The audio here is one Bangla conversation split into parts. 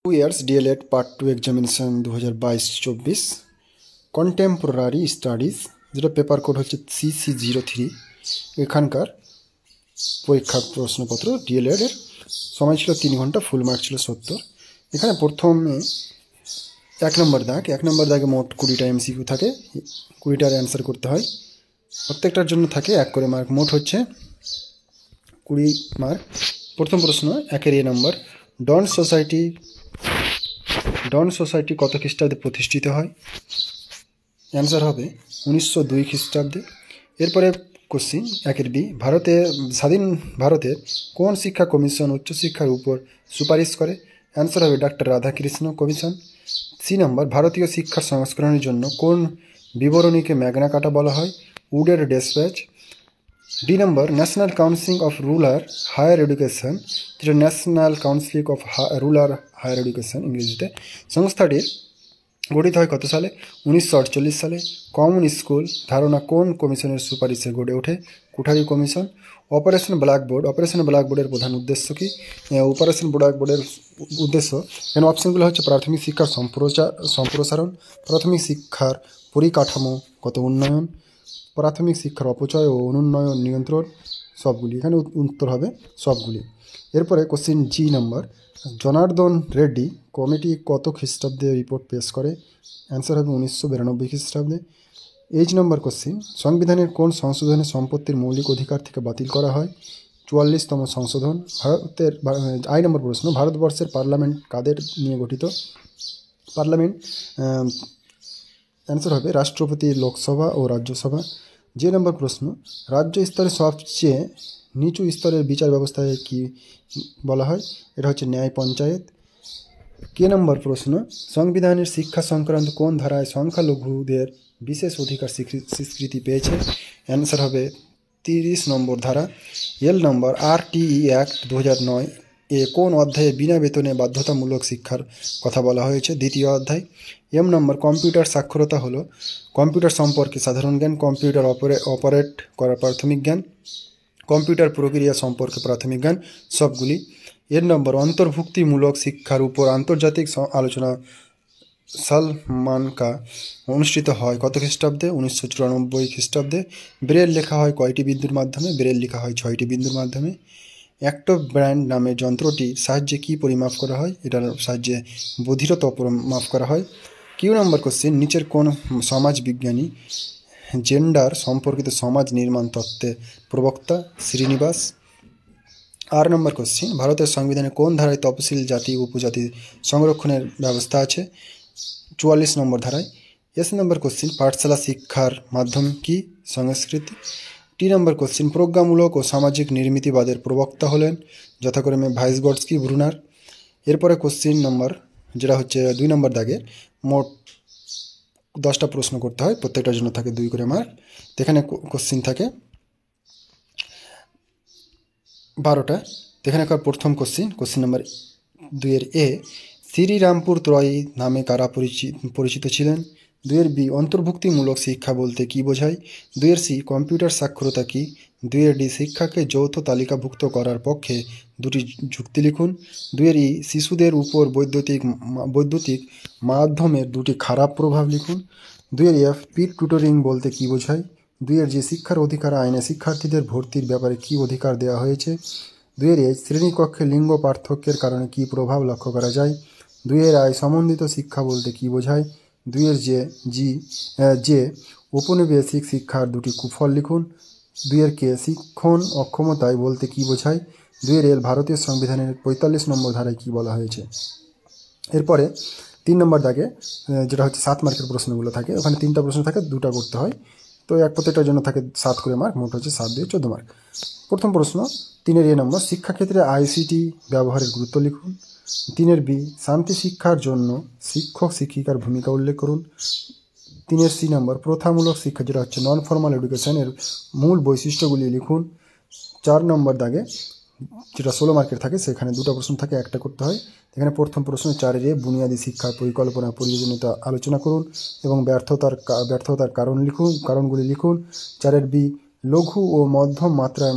2 years DLED part 2 examination 2022-24 contemporary studies, যেটা পেপার কোড হচ্ছে CC03। এখানকার পরীক্ষার প্রশ্নপত্র DLED এর সময় ছিল 3 ঘন্টা, ফুল মার্ক ছিল 70। এখানে প্রথমে 1 নম্বর দাগে মোট 20টা MCQ থাকে, 20টার অ্যান্সার করতে হয়। প্রত্যেকটার জন্য থাকে 1 করে মার্ক, মোট হচ্ছে 20 মার্ক। প্রথম প্রশ্ন 1-এর A নম্বর, ডন সোসাইটি কত খ্রিস্টাব্দে প্রতিষ্ঠিত হয়? অ্যান্সার হবে 1902 খ্রিস্টাব্দে। এরপরে কোশ্চিন 1-এর B, স্বাধীন ভারতের কোন শিক্ষা কমিশন উচ্চশিক্ষার উপর সুপারিশ করে? অ্যান্সার হবে ডক্টর রাধাকৃষ্ণ কমিশন। C নম্বর, ভারতীয় শিক্ষার সংস্করণের জন্য কোন বিবরণীকে ম্যাগনা কাটা বলা হয়? উডের ডেসপ্যাচ। D নম্বর, National Council of Rural Higher Education, যেটা National Council of Rural Higher Education ইংরেজিতে, সংস্থাটির গঠিত হয় কত সালে? 1948 সালে। কমন স্কুল ধারণা কোন কমিশনের সুপারিশে গড়ে ওঠে? কুঠারি কমিশন। অপারেশন ব্ল্যাকবোর্ডের প্রধান উদ্দেশ্য কি? অপারেশন ব্ল্যাকবোর্ডের উদ্দেশ্য, এখানে অপশনগুলো হচ্ছে প্রাথমিক শিক্ষার সম্প্রসারণ, প্রাথমিক শিক্ষার পরিকাঠামোগত উন্নয়ন, প্রাথমিক শিক্ষার অপচয় ও অনুন্নয়ন নিয়ন্ত্রণ, সবগুলি। এখানে উত্তর হবে সবগুলি। এরপরে কোশ্চিন G নম্বর, জনার্দন রেড্ডি কমিটি কত খ্রিস্টাব্দে রিপোর্ট পেশ করে? অ্যান্সার হবে 1992 খ্রিস্টাব্দে। H নম্বর কোশ্চিন, সংবিধানের কোন সংশোধনে সম্পত্তির মৌলিক অধিকার থেকে বাতিল করা হয়? 44তম সংশোধন। I নম্বর প্রশ্ন, ভারতবর্ষের পার্লামেন্ট কাদের নিয়ে গঠিত? পার্লামেন্ট অ্যান্সার হবে রাষ্ট্রপতি, লোকসভা ও রাজ্যসভা। J নম্বর প্রশ্ন, রাজ্য স্তরে সবচেয়ে নিচু স্তরের বিচার ব্যবস্থায় কি বলা হয়? এটা হচ্ছে ন্যায় পঞ্চায়েত। K নম্বর প্রশ্ন, সংবিধানের শিক্ষা সংক্রান্ত কোন ধারায় সংখ্যালঘুদের বিশেষ অধিকার স্বীকৃতি পেয়েছে? অ্যান্সার হবে 30 নম্বর ধারা। L নম্বর, RTE অ্যাক্ট 2009 এ কোন অধ্যায়ে বিনা বেতনে বাধ্যতামূলক শিক্ষার কথা বলা হয়েছে? 2য় অধ্যায়। M নম্বর, কম্পিউটার সাক্ষরতা হলো কম্পিউটার সম্পর্কে সাধারণ জ্ঞান, কম্পিউটার অপারেট করার প্রাথমিক জ্ঞান, কম্পিউটার প্রক্রিয়া সম্পর্কে প্রাথমিক জ্ঞান, সবগুলি। এর নম্বর, অন্তর্ভুক্তিমূলক শিক্ষার উপর আন্তর্জাতিক আলোচনা সালমানকা অনুষ্ঠিত হয় কত খ্রিস্টাব্দে? 1994 খ্রিস্টাব্দে। ব্রেল লেখা হয় কয়টি বিন্দুর মাধ্যমে? ব্রেল লেখা হয় 6টি বিন্দুর মাধ্যমে। অ্যাক্টোব্যান্ড নামে যন্ত্রটির সাহায্যে কি পরিমাপ করা হয়? এটার সাহায্যে বধিরতা পরিমাপ করা হয়। Q নম্বর কোশ্চেন, নিচের কোন সমাজ বিজ্ঞানী জেন্ডার সম্পর্কিত সমাজ নির্মাণ তত্ত্বের প্রবক্তা? শ্রীনিবাস। R নম্বর কোশ্চেন, ভারতের সংবিধানে কোন ধারায় তপশিলি জাতি উপজাতি সংরক্ষণের ব্যবস্থা আছে? 44 নম্বর ধারায়। S নম্বর কোশ্চেন, পাঠশালা শিক্ষার মাধ্যম কি? সংস্কৃতি। T নম্বর কোশ্চেন, প্রজ্ঞামূলক ও সামাজিক নির্মিতিবাদের প্রবক্তা হলেন যথাক্রমে ভাইসগটস্কি, ব্রুনার। এরপরে কোশ্চেন নম্বর, যেটা হচ্ছে 2 নম্বর দাগের, মোট 10টা প্রশ্ন করতে হয়, প্রত্যেকটার জন্য থাকে 2 করে মার্ক। এখানে কোশ্চেন থাকে 12টা। এখানে প্রথম কোশ্চেন নম্বর 2-এর A, শ্রীরামপুর ত্রয়ী নামে কারা পরিচিত ছিলেন? 2-এর B, অন্তর্ভুক্তিমূলক শিক্ষা বলতে কি বোঝায়? 2-এর C, কম্পিউটার সাক্ষরতা কি? 2-এর D, শিক্ষাকে যৌথ তালিকাভুক্ত করার পক্ষে 2টি যুক্তি লিখুন। 2-এর E, শিশুদের উপর বৈদ্যুতিক মাধ্যমের 2টি খারাপ প্রভাব লিখুন। 2-এর F, পির টিউটরিং বলতে কি বোঝায়? 2-এর G, শিক্ষার অধিকার আইনে শিক্ষার্থীদের ভর্তির ব্যাপারে কি অধিকার দেওয়া হয়েছে? 2-এর H, শ্রেণীকক্ষে লিঙ্গ পার্থক্যের কারণে কি প্রভাব লক্ষ্য করা যায়? 2-এর I, সমন্বিত শিক্ষা বলতে কি বোঝায়? 2-এর যে ঔপনিবেশিক শিক্ষার 2টি কুফল লিখুন। 2-এর K, শিক্ষণ অক্ষমতায় বলতে কি বোঝায়? 2-এর L, ভারতীয় সংবিধানের 45 নম্বর ধারায় কি বলা হয়েছে? এরপরে 3 নম্বর দাগে, যেটা হচ্ছে 7 মার্কের প্রশ্নগুলো থাকে, ওখানে 3টা প্রশ্ন থাকে, 2টা করতে হয়। তো প্রত্যেকটার জন্য থাকে 7 করে মার্ক, মোট হচ্ছে 7 দিয়ে 14 মার্ক। প্রথম প্রশ্ন 3-এর A নম্বর, শিক্ষাক্ষেত্রে ICT ব্যবহারের গুরুত্ব লিখুন। 3-এর B, শান্তি শিক্ষার জন্য শিক্ষক শিক্ষিকার ভূমিকা উল্লেখ করুন। 3-এর C নম্বর, প্রথামূলক শিক্ষা, যেটা হচ্ছে নন ফর্মাল এডুকেশনের মূল বৈশিষ্ট্যগুলি লিখুন। 4 নম্বর দাগে, যেটা 16 মার্কের থাকে, সেখানে 2টা প্রশ্ন থাকে, একটা করতে হয়। এখানে প্রথম প্রশ্ন 4-এর A, বুনিয়াদী শিক্ষার পরিকল্পনা প্রয়োজনীয়তা আলোচনা করুন এবং ব্যর্থতার কারণগুলি লিখুন। 4-এর B, লঘু ও মধ্যম মাত্রায়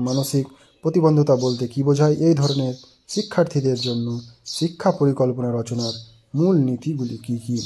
মানসিক প্রতিবন্ধতা বলতে কি বোঝায়? এই ধরনের শিক্ষার্থীদের জন্য শিক্ষা পরিকল্পনা রচনার মূল নীতিগুলি কী কী?